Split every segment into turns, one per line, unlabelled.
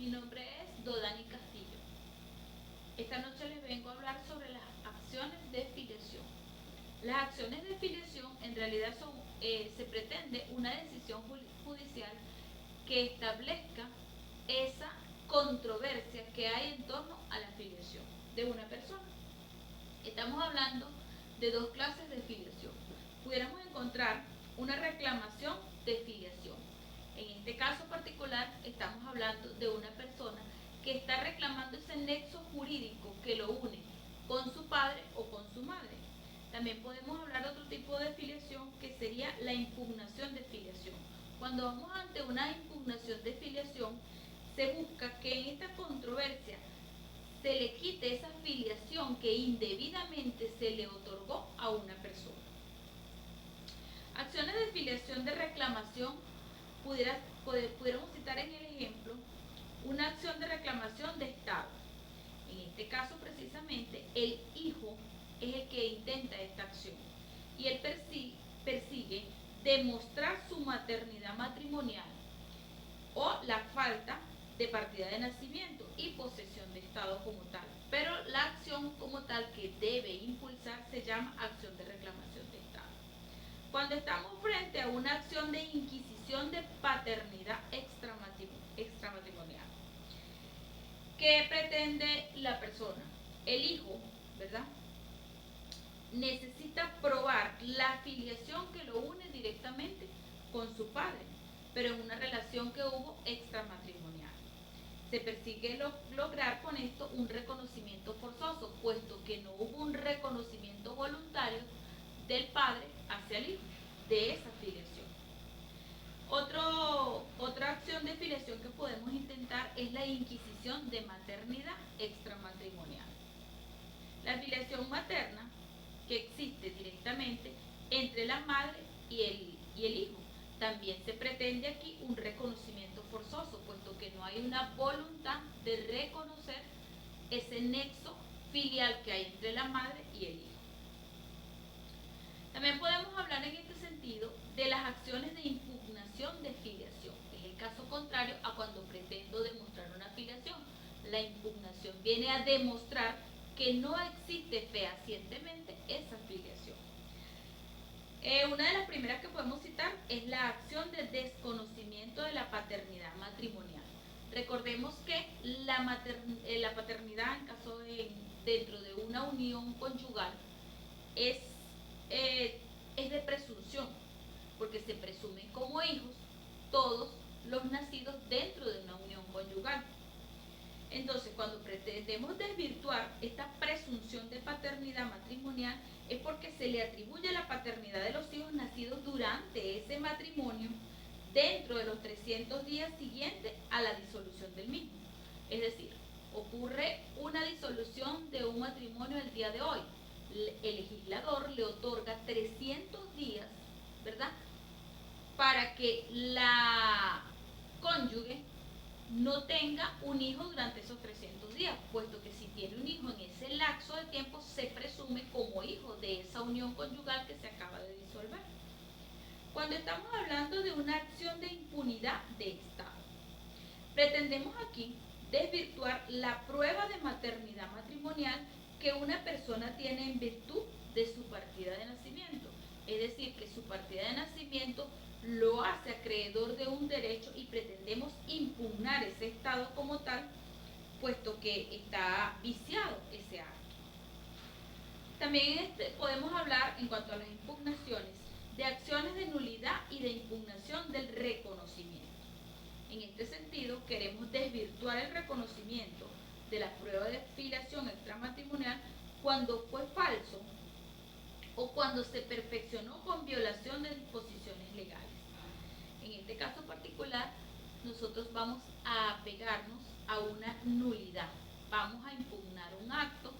Mi nombre es Dodani Castillo. Esta noche les vengo a hablar sobre las acciones de filiación. Las acciones de filiación en realidad se pretende una decisión judicial que establezca esa controversia que hay en torno a la filiación de una persona. Estamos hablando de dos clases de filiación. Pudiéramos encontrar una reclamación de filiación. En este caso particular estamos hablando de una persona que está reclamando ese nexo jurídico que lo une con su padre o con su madre. También podemos hablar de otro tipo de filiación que sería la impugnación de filiación. Cuando vamos ante una impugnación de filiación, se busca que en esta controversia se le quite esa filiación que indebidamente se le otorgó a una persona. Acciones de filiación de reclamación, pudiéramos citar en el ejemplo una acción de reclamación de Estado. En este caso precisamente el hijo es el que intenta esta acción y él persigue demostrar su maternidad matrimonial o la falta de partida de nacimiento y posesión de Estado como tal. Pero la acción como tal que debe impulsar se llama acción de reclamación de Estado. Cuando estamos frente a una acción de inquisición de paternidad extramatrimonial, ¿qué pretende la persona? El hijo, ¿verdad? Necesita probar la filiación que lo une directamente con su padre, pero en una relación que hubo extramatrimonial. Se persigue lograr con esto un reconocimiento forzoso, puesto que no hubo un reconocimiento voluntario del padre hacia el hijo de esa filiación. Otra acción de filiación que podemos intentar es la inquisición de maternidad extramatrimonial. La filiación materna que existe directamente entre la madre y el hijo. También se pretende aquí un reconocimiento forzoso, puesto que no hay una voluntad de reconocer ese nexo filial que hay entre la madre y el hijo. También podemos hablar en este sentido de las acciones de impugnación de filiación. Es el caso contrario a cuando pretendo demostrar una filiación. La impugnación viene a demostrar que no existe fehacientemente esa filiación. Una de las primeras que podemos citar es la acción de desconocimiento de la paternidad matrimonial. Recordemos que la paternidad en caso dentro de una unión conyugal es de presunción, porque se presumen como hijos todos los nacidos dentro de una unión conyugal. Entonces, cuando pretendemos desvirtuar esta presunción de paternidad matrimonial, es porque se le atribuye la paternidad de los hijos nacidos durante ese matrimonio dentro de los 300 días siguientes a la disolución del mismo. Es decir, ocurre una disolución de un matrimonio el día de hoy. El legislador le otorga 300 días, ¿verdad?, para que la cónyuge no tenga un hijo durante esos 300 días, puesto que si tiene un hijo en ese lapso de tiempo se presume como hijo de esa unión conyugal que se acaba de disolver. Cuando estamos hablando de una acción de impunidad de Estado, pretendemos aquí desvirtuar la prueba de maternidad matrimonial que una persona tiene en virtud de su partida de nacimiento. Es decir, que su partida de nacimiento lo hace acreedor de un derecho y pretendemos impugnar ese estado como tal, puesto que está viciado ese acto. También podemos hablar, en cuanto a las impugnaciones, de acciones de nulidad y de impugnación del reconocimiento. En este sentido, queremos desvirtuar el reconocimiento de la prueba de filiación extramatrimonial cuando fue falso o cuando se perfeccionó con violación de disposiciones legales. En este caso particular, nosotros vamos a apegarnos a una nulidad. Vamos a impugnar un acto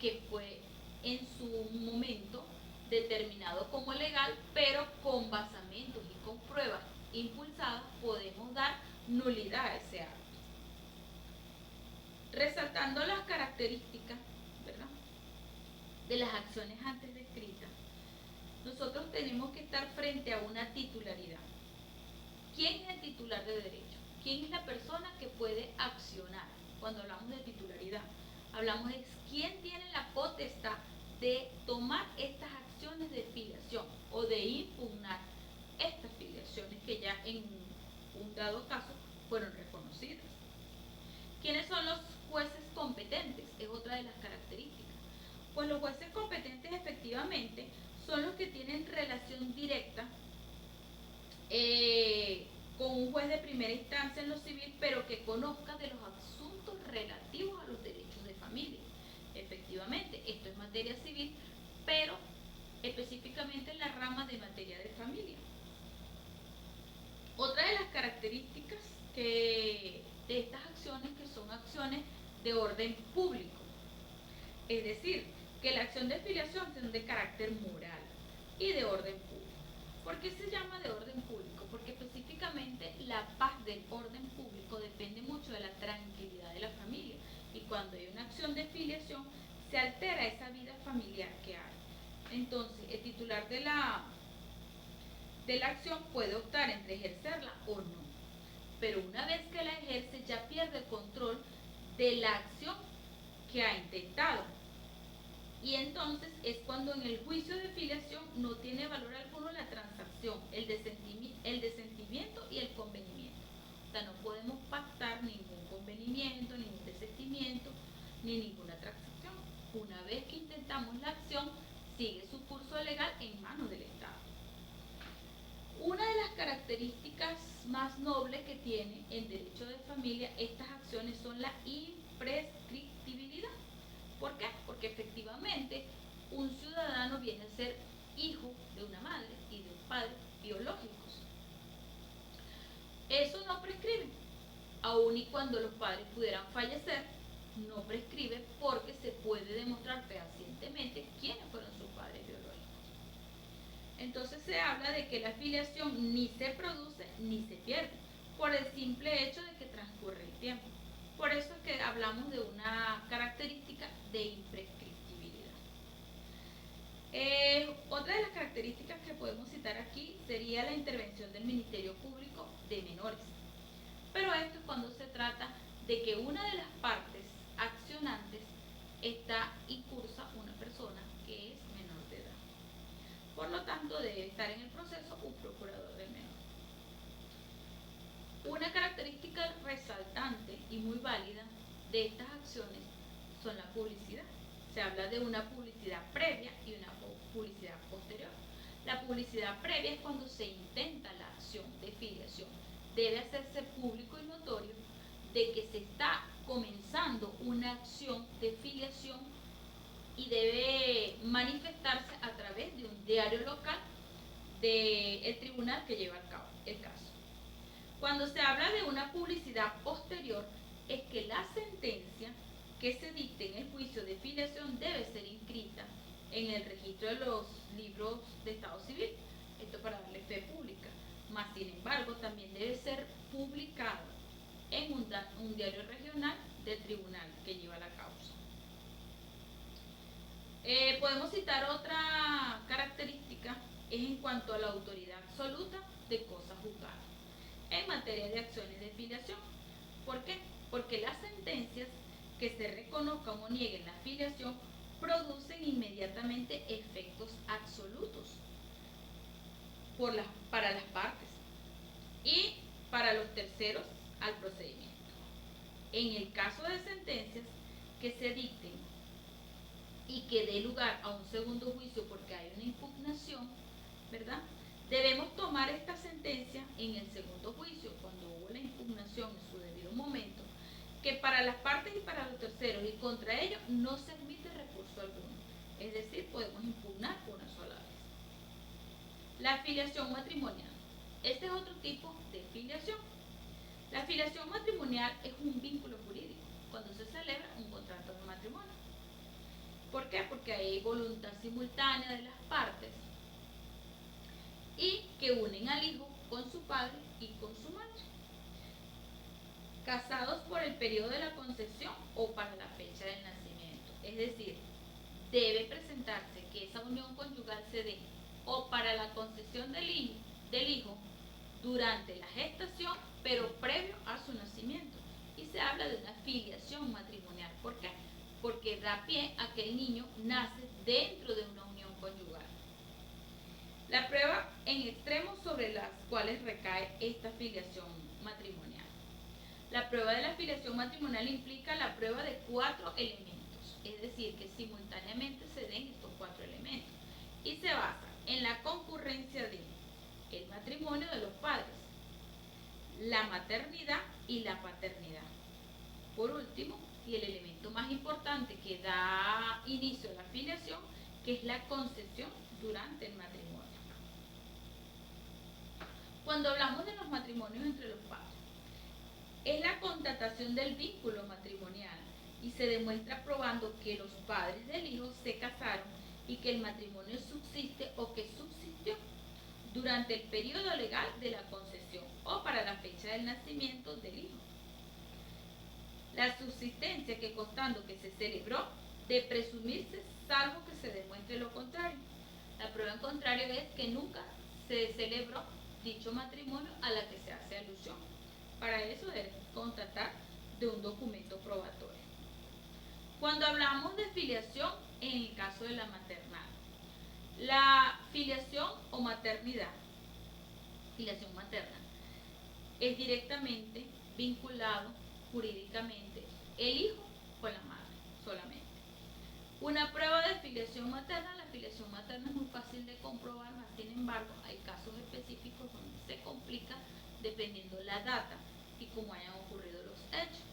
que fue en su momento determinado como legal, pero con basamentos y con pruebas impulsadas podemos dar nulidad a ese acto. Resaltando las características, ¿verdad?, de las acciones antes descritas, nosotros tenemos que estar frente a una titularidad. ¿Quién es el titular de derecho? ¿quién es la persona que puede accionar? Cuando hablamos de titularidad, hablamos de quién tiene la potestad de tomar estas acciones de filiación o de impugnar estas filiaciones que ya en un dado caso fueron reconocidas. ¿Quiénes son los jueces competentes? Es otra de las características. Pues los jueces competentes efectivamente son los que tienen relación directa con un juez de primera instancia en lo civil, pero que conozca de los asuntos relativos a los derechos de familia. Efectivamente, esto es materia civil, pero específicamente en la rama de materia de familia. Otra de las características de estas acciones, que son acciones de orden público, es decir, que la acción de filiación es de carácter moral y de orden público. ¿Por qué se llama de orden público? Porque específicamente la paz del orden público depende mucho de la tranquilidad de la familia, y cuando hay una acción de filiación se altera esa vida familiar que hay. Entonces, el titular de la acción puede optar entre ejercerla o no, pero una vez que la ejerce ya pierde el control de la acción que ha intentado, y entonces es cuando en el juicio de filiación no tiene valor alguno la transacción, el desentimiento y el convenimiento. O sea, no podemos pactar ningún convenimiento, ningún desentimiento, ni ninguna transacción. Una vez que intentamos la acción, sigue su curso legal en manos del Estado. Una de las características más nobles que tiene el derecho de familia estas acciones son la imprescriptibilidad. ¿Por qué? Porque efectivamente un ciudadano viene a ser hijo de una madre y de un padre biológicos. Eso no prescribe, aun y cuando los padres pudieran fallecer, no prescribe porque se puede demostrar fehacientemente quiénes fueron sus padres biológicos. Entonces se habla de que la filiación ni se produce ni se pierde por el simple hecho de que transcurre el tiempo. Por eso es que hablamos de una característica de imprescriptibilidad. Otra de las características que podemos citar aquí sería la intervención del Ministerio Público de Menores. Pero esto es cuando se trata de que una de las partes accionantes está incursa una persona que es menor de edad. Por lo tanto, debe estar en el proceso un procurador del menor. Una característica resaltante y muy válida de estas acciones son la publicidad. Se habla de una publicidad previa y una publicidad posterior. La publicidad previa es cuando se intenta la acción de filiación. Debe hacerse público y notorio de que se está comenzando una acción de filiación y debe manifestarse a través de un diario local del tribunal que lleva a cabo el caso. Cuando se habla de una publicidad posterior, es que la sentencia que se dicte en el juicio de filiación debe ser inscrita en el registro de los libros de Estado Civil, esto para darle fe pública, mas sin embargo también debe ser publicado en un diario regional del tribunal que lleva la causa. Podemos citar otra característica, es en cuanto a la autoridad absoluta de cosas juzgadas en materia de acciones de filiación. ¿Por qué? Porque las sentencias que se reconozcan o nieguen la filiación producen inmediatamente efectos absolutos para las partes y para los terceros al procedimiento. En el caso de sentencias que se dicten y que dé lugar a un segundo juicio porque hay una impugnación, ¿verdad? Debemos tomar esta sentencia en el segundo juicio, cuando hubo la impugnación en su debido momento, que para las partes y para los terceros y contra ellos no se admite recurso alguno. Es decir, podemos impugnar una sola vez. La filiación matrimonial. Este es otro tipo de filiación. La filiación matrimonial es un vínculo jurídico, cuando se celebra un contrato de matrimonio. ¿Por qué? Porque hay voluntad simultánea de las partes y que unen al hijo con su padre y con su madre, casados por el periodo de la concepción o para la fecha del nacimiento. Es decir, debe presentarse que esa unión conyugal se dé o para la concesión del hijo durante la gestación, pero previo a su nacimiento. Y se habla de una filiación matrimonial. ¿Por qué? Porque da pie a que el niño nace dentro de una unión conyugal. La prueba en extremos sobre las cuales recae esta filiación matrimonial. La prueba de la filiación matrimonial implica la prueba de 4 elementos, es decir, que simultáneamente se den estos 4 elementos, y se basa en la concurrencia de el matrimonio de los padres, la maternidad y la paternidad. Por último, y el elemento más importante que da inicio a la filiación, que es la concepción durante el matrimonio. Cuando hablamos de los matrimonios entre los padres, es la constatación del vínculo matrimonial y se demuestra probando que los padres del hijo se casaron y que el matrimonio subsiste o que subsistió durante el periodo legal de la concesión o para la fecha del nacimiento del hijo. La subsistencia que constando que se celebró de presumirse salvo que se demuestre lo contrario. La prueba en contrario es que nunca se celebró dicho matrimonio a la que se hace alusión. Para eso es constatar de un documento probatorio. Cuando hablamos de filiación en el caso de la maternal, la filiación o maternidad, filiación materna, es directamente vinculado jurídicamente el hijo con la madre solamente. Una prueba de filiación materna, la filiación materna es muy fácil de comprobar, mas sin embargo hay casos específicos donde se complica dependiendo la data y cómo hayan ocurrido los hechos.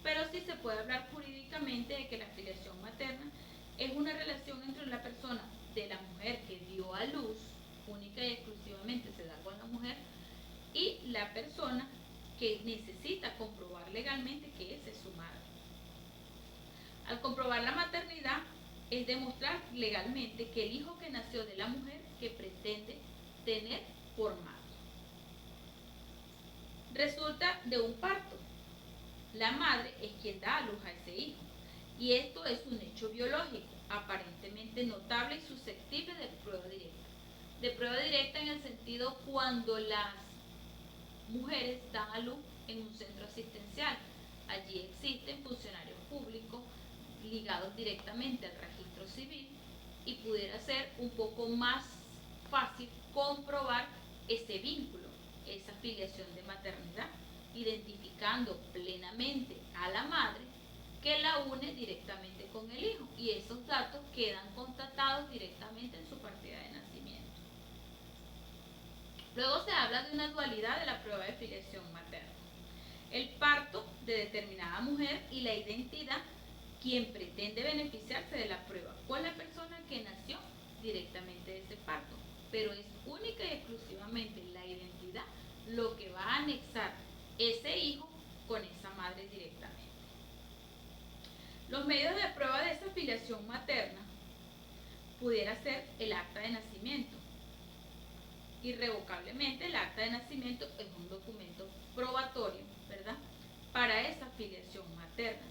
Pero sí se puede hablar jurídicamente de que la filiación materna es una relación entre la persona de la mujer que dio a luz, única y exclusivamente se da con la mujer, y la persona que necesita comprobar legalmente que esa es su madre. Al comprobar la maternidad es demostrar legalmente que el hijo que nació de la mujer que pretende tener por madre resulta de un parto. La madre es quien da a luz a ese hijo y esto es un hecho biológico aparentemente notable y susceptible de prueba directa. De prueba directa en el sentido cuando las mujeres dan a luz en un centro asistencial. Allí existen funcionarios públicos ligados directamente al registro civil y pudiera ser un poco más fácil comprobar ese vínculo, esa filiación de maternidad, identificando plenamente a la madre que la une directamente con el hijo y esos datos quedan constatados directamente en su partida de nacimiento. Luego se habla de una dualidad de la prueba de filiación materna. El parto de determinada mujer y la identidad quien pretende beneficiarse de la prueba con la persona que nació directamente de ese parto, pero es única y exclusivamente la identidad lo que va a anexar ese hijo con esa madre directamente. Los medios de prueba de esa filiación materna pudiera ser el acta de nacimiento. Irrevocablemente el acta de nacimiento es un documento probatorio, ¿verdad?, para esa filiación materna.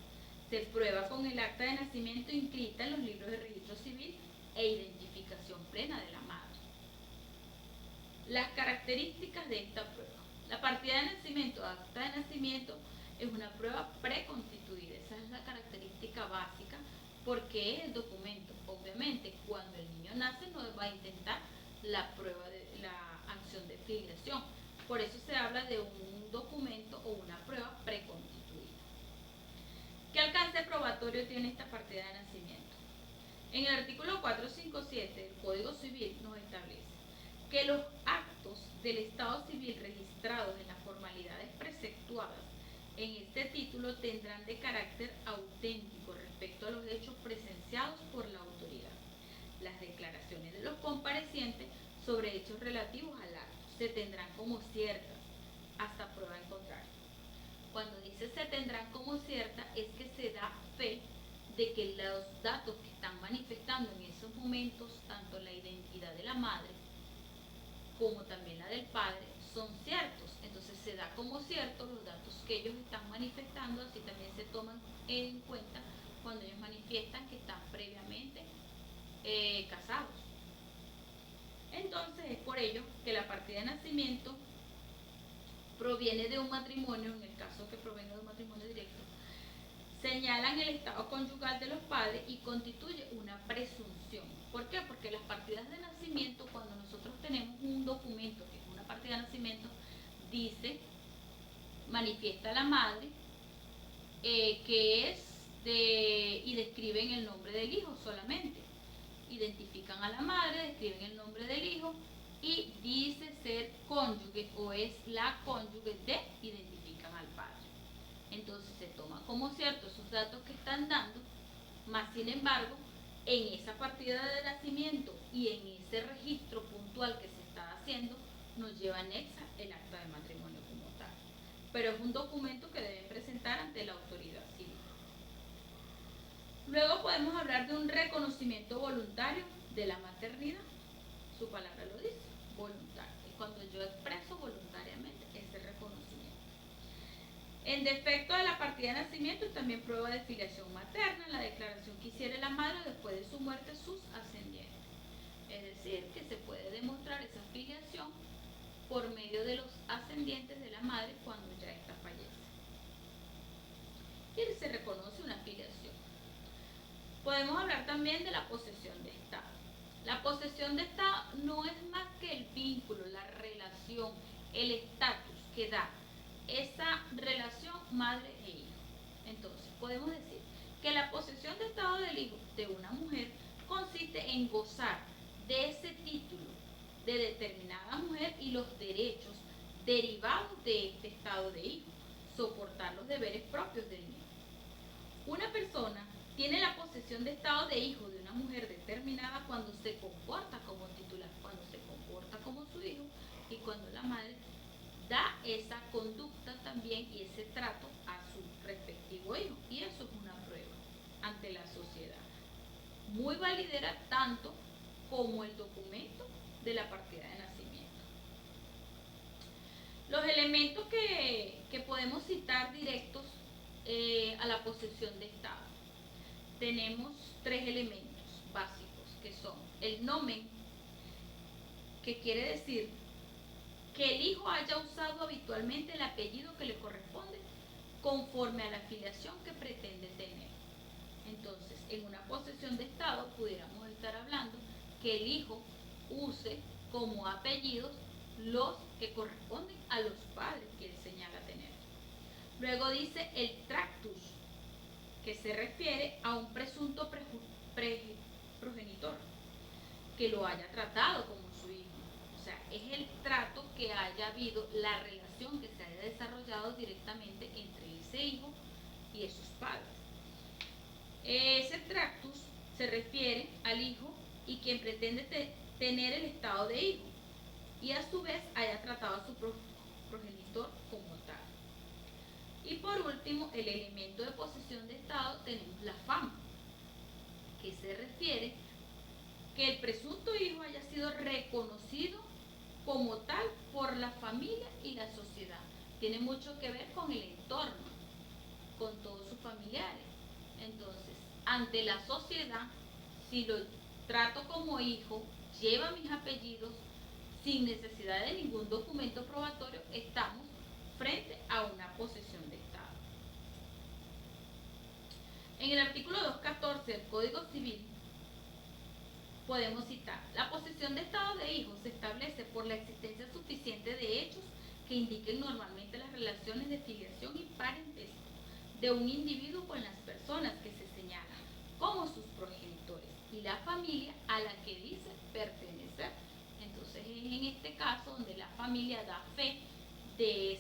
Se prueba con el acta de nacimiento inscrita en los libros de registro civil e identificación plena de la madre. Las características de esta prueba. La partida de nacimiento, acta de nacimiento, es una prueba preconstituida. Esa es la característica básica porque es el documento. Obviamente, cuando el niño nace no va a intentar la prueba de la acción de filiación. Por eso se habla de un documento o una prueba preconstituida. ¿Qué alcance probatorio tiene esta partida de nacimiento? En el artículo 457 del Código Civil nos establece que los actos del Estado Civil registrados en las formalidades preceptuadas en este título tendrán de carácter auténtico respecto a los hechos presenciados por la autoridad. Las declaraciones de los comparecientes sobre hechos relativos al acto se tendrán como ciertas hasta prueba en contrario. Cuando dice se tendrán como cierta es que se da fe de que los datos que están manifestando en esos momentos, tanto la identidad de la madre como también la del padre, son ciertos. Entonces se da como ciertos los datos que ellos están manifestando, así también se toman en cuenta cuando ellos manifiestan que están previamente casados. Entonces es por ello que la partida de nacimiento proviene de un matrimonio, en el caso que proviene de un matrimonio directo, señalan el estado conyugal de los padres y constituye una presunción. ¿Por qué? Porque las partidas de nacimiento, cuando nosotros tenemos un documento que es una partida de nacimiento, dice, manifiesta la madre que es y describen el nombre del hijo solamente. Identifican a la madre, describen el nombre del hijo y dice ser cónyuge o es la cónyuge de, identifican al padre. Entonces se toma como cierto esos datos que están dando, más sin embargo, en esa partida de nacimiento y en ese registro puntual que se está haciendo, nos lleva anexa el acta de matrimonio como tal. Pero es un documento que deben presentar ante la autoridad civil. Luego podemos hablar de un reconocimiento voluntario de la maternidad. Su palabra lo dice, voluntario. Es cuando yo expreso voluntariamente ese reconocimiento. En defecto de la partida de nacimiento, también prueba de filiación materna, la declaración que hiciere la madre después de su muerte sus ascendientes. Es decir, que se puede demostrar esa filiación por medio de los ascendientes de la madre cuando ya ésta fallece. Y se reconoce una filiación. Podemos hablar también de la posesión de Estado. La posesión de Estado no es más que el vínculo, la relación, el estatus que da esa relación madre e hijo. Entonces, podemos decir que la posesión de Estado del hijo de una mujer consiste en gozar de ese título de determinada mujer y los derechos derivados de este estado de hijo, soportar los deberes propios del mismo. Una persona tiene la posesión de estado de hijo de una mujer determinada cuando se comporta como titular, cuando se comporta como su hijo y cuando la madre da esa conducta también y ese trato a su respectivo hijo. Y eso es una prueba ante la sociedad. Muy validera tanto como el documento de la partida de nacimiento. Los elementos que podemos citar directos a la posesión de Estado. Tenemos 3 elementos básicos que son el nomen, que quiere decir que el hijo haya usado habitualmente el apellido que le corresponde conforme a la filiación que pretende tener. Entonces, en una posesión de Estado pudiéramos estar hablando que el hijo use como apellidos los que corresponden a los padres que él señala tener. Luego dice el tractus, que se refiere a un presunto progenitor que lo haya tratado como su hijo. O sea, es el trato que haya habido, la relación que se haya desarrollado directamente entre ese hijo y esos padres. Ese tractus se refiere al hijo y quien pretende tener el estado de hijo y a su vez haya tratado a su progenitor como tal. Y por último, el elemento de posesión de estado, tenemos la fama, que se refiere que el presunto hijo haya sido reconocido como tal por la familia y la sociedad. Tiene mucho que ver con el entorno, con todos sus familiares. Entonces, ante la sociedad, si lo trato como hijo, lleva mis apellidos, sin necesidad de ningún documento probatorio, estamos frente a una posesión de Estado. En el artículo 214 del Código Civil podemos citar: la posesión de estado de hijo se establece por la existencia suficiente de hechos que indiquen normalmente las relaciones de filiación y parentesco de un individuo con las personas que se señalan como sus progenitores y la familia a la que dice pertenecer. Entonces es en este caso donde la familia da fe de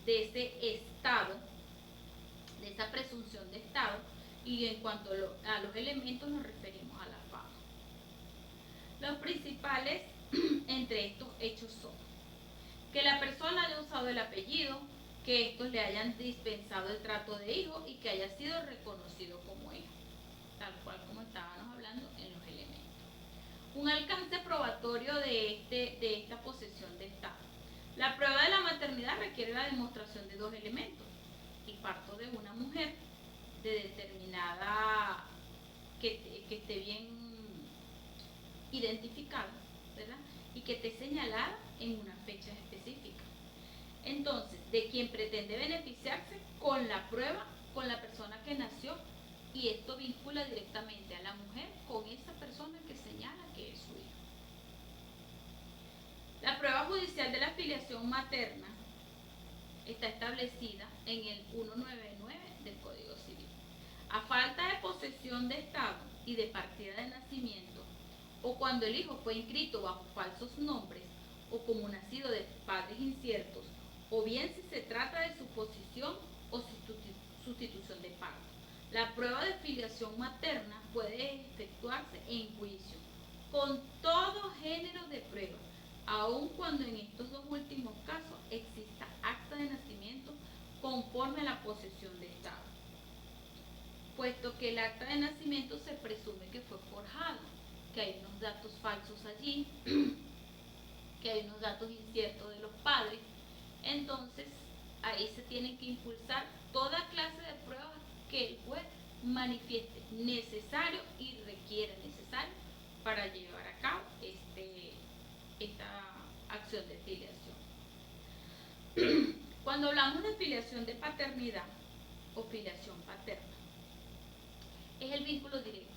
ese estado, de esa presunción de estado, y en cuanto a los elementos nos referimos a la fama. Los principales entre estos hechos son que la persona haya usado el apellido, que estos le hayan dispensado el trato de hijo y que haya sido reconocido como hijo, tal cual como estábamos hablando en los elementos. Un alcance probatorio de esta posesión de estado. La prueba de la maternidad requiere la demostración de 2 elementos: el parto de una mujer de determinada, que esté bien identificada, ¿verdad? Y que esté señalada en una fecha específica. entonces de quien pretende beneficiarse con la prueba con la persona que nació, y esto vincula directamente a la mujer con esa persona que señala que es su hijo. La prueba judicial de la filiación materna está establecida en el 199 del Código Civil. A falta de posesión de estado y de partida de nacimiento, o cuando el hijo fue inscrito bajo falsos nombres, o como nacido de padres inciertos, o bien si se trata de suposición o sustitución de parto, la prueba de filiación materna puede efectuarse en juicio con todo género de pruebas, aun cuando en estos dos últimos casos exista acta de nacimiento conforme a la posesión de estado, puesto que el acta de nacimiento se presume que fue forjada, que hay unos datos falsos allí, que hay unos datos inciertos de los padres. Entonces ahí se tienen que impulsar toda clase de pruebas que el juez manifieste necesario y requiere necesario para llevar a cabo esta acción de filiación. Cuando hablamos de filiación de paternidad o filiación paterna, es el vínculo directo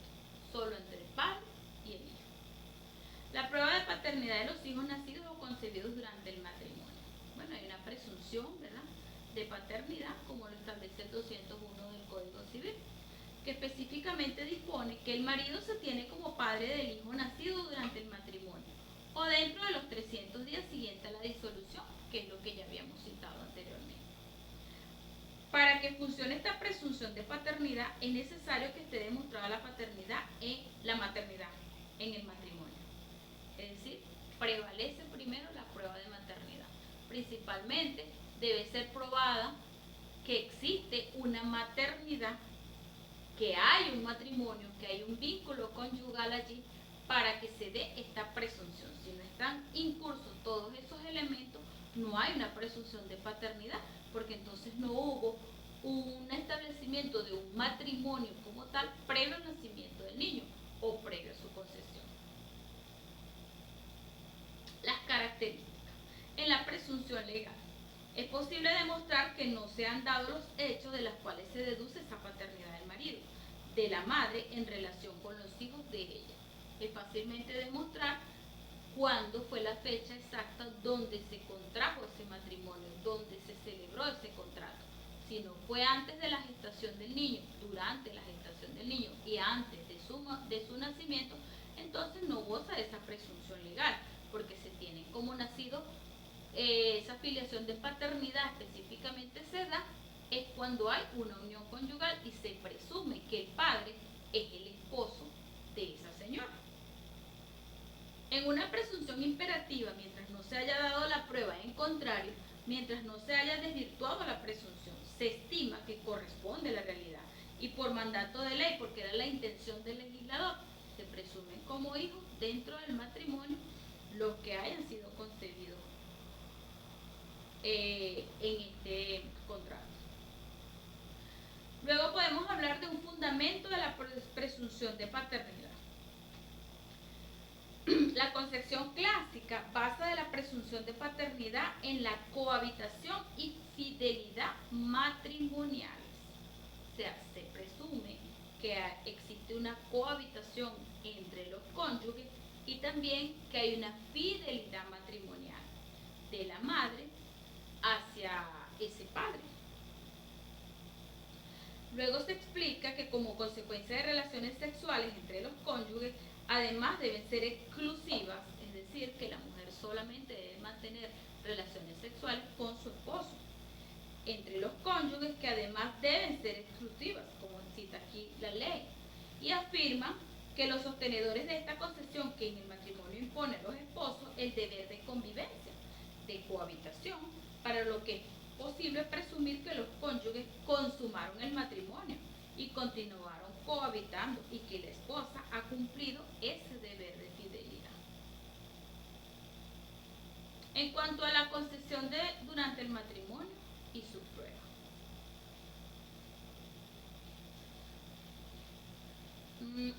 solo entre el padre y el hijo. La prueba de paternidad de los hijos nacidos o concebidos durante el matrimonio. Bueno, hay una presunción, ¿verdad?, de paternidad, como lo establece el 201 del Código Civil, que específicamente dispone que el marido se tiene como padre del hijo nacido durante el matrimonio o dentro de los 300 días siguientes a la disolución, que es lo que ya habíamos citado anteriormente. Para que funcione esta presunción de paternidad es necesario que esté demostrada la paternidad la maternidad en el matrimonio. Es decir, prevalece primero la prueba de maternidad. Principalmente debe ser probada que existe una maternidad, que hay un matrimonio, que hay un vínculo conyugal allí para que se dé esta presunción. Si no están incursos todos esos elementos, no hay una presunción de paternidad, porque entonces no hubo un establecimiento de un matrimonio como tal previo al nacimiento del niño o previo a su concesión. Las características. En la presunción legal, es posible demostrar que no se han dado los hechos de los cuales se deduce esa paternidad del marido, de la madre en relación con los hijos de ella. Es fácilmente demostrar cuándo fue la fecha exacta donde se contrajo ese matrimonio, donde se celebró ese contrato. Si no fue antes de la gestación del niño, durante la gestación del niño y antes de su nacimiento, entonces no goza de esa presunción legal, porque se tiene como nacido. Esa filiación de paternidad específicamente se da es cuando hay una unión conyugal y se presume que el padre es el esposo de esa señora. En una presunción imperativa, mientras no se haya dado la prueba en contrario, mientras no se haya desvirtuado la presunción, se estima que corresponde a la realidad y por mandato de ley, porque era la intención del legislador, se presumen como hijos dentro del matrimonio los que hayan sido concebidos en este contrato. Luego podemos hablar de un fundamento de la presunción de paternidad. La concepción clásica basa de la presunción de paternidad en la cohabitación y fidelidad matrimoniales. O sea, se presume que existe una cohabitación entre los cónyuges y también que hay una fidelidad matrimonial de la madre hacia ese padre. Luego se explica que como consecuencia de relaciones sexuales entre los cónyuges, además deben ser exclusivas, es decir, que la mujer solamente debe mantener relaciones sexuales con su esposo. Entre los cónyuges que además deben ser exclusivas, como cita aquí la ley, y afirma que los sostenedores de esta concesión que en el matrimonio impone a los esposos el deber de convivencia, de cohabitación, para lo que es posible presumir que los cónyuges consumaron el matrimonio y continuaron cohabitando y que la esposa ha cumplido ese deber de fidelidad. En cuanto a la concesión durante el matrimonio y sus pruebas.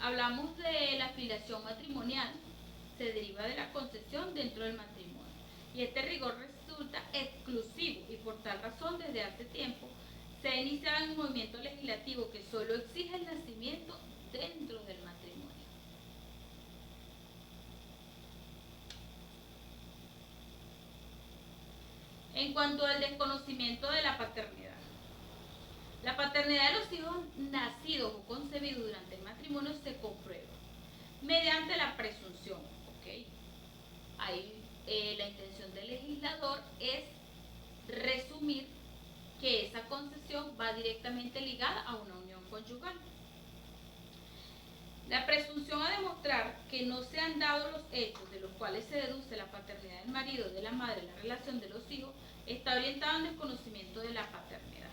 Hablamos de la filiación matrimonial, se deriva de la concesión dentro del matrimonio y este rigor resulta exclusivo y por tal razón desde hace tiempo se ha iniciado un movimiento legislativo que solo exige el nacimiento dentro del matrimonio. En cuanto al desconocimiento de la paternidad. La paternidad de los hijos nacidos o concebidos durante el matrimonio se comprueba mediante la presunción. ¿Okay? Ahí la intención del legislador es resumir que esa concesión va directamente ligada a una unión conyugal. La presunción a demostrar que no se han dado los hechos de los cuales se deduce la paternidad del marido, de la madre, la relación de los hijos, está orientada al desconocimiento de la paternidad.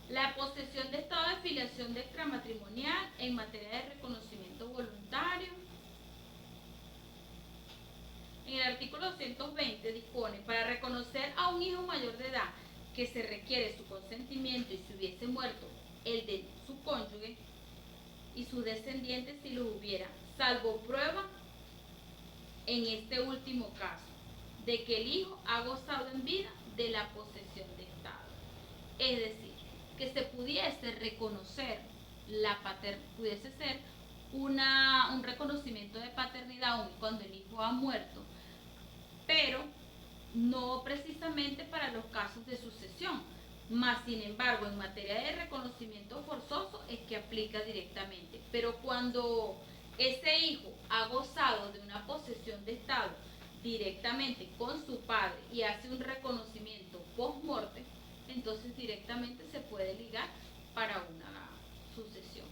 La posesión de estado de filiación de extramatrimonial en materia de reconocimiento voluntario. En el artículo 220 dispone, para reconocer a un hijo mayor de edad que se requiere su consentimiento y si hubiese muerto el de su cónyuge y sus descendientes si los hubiera, salvo prueba en este último caso, de que el hijo ha gozado en vida de la posesión de estado. Es decir, que se pudiese reconocer pudiese ser un reconocimiento de paternidad aún cuando el hijo ha muerto, pero no precisamente para los casos de sucesión, más sin embargo en materia de reconocimiento forzoso es que aplica directamente, pero cuando ese hijo ha gozado de una posesión de estado directamente con su padre y hace un reconocimiento post morte, entonces directamente se puede ligar para una sucesión.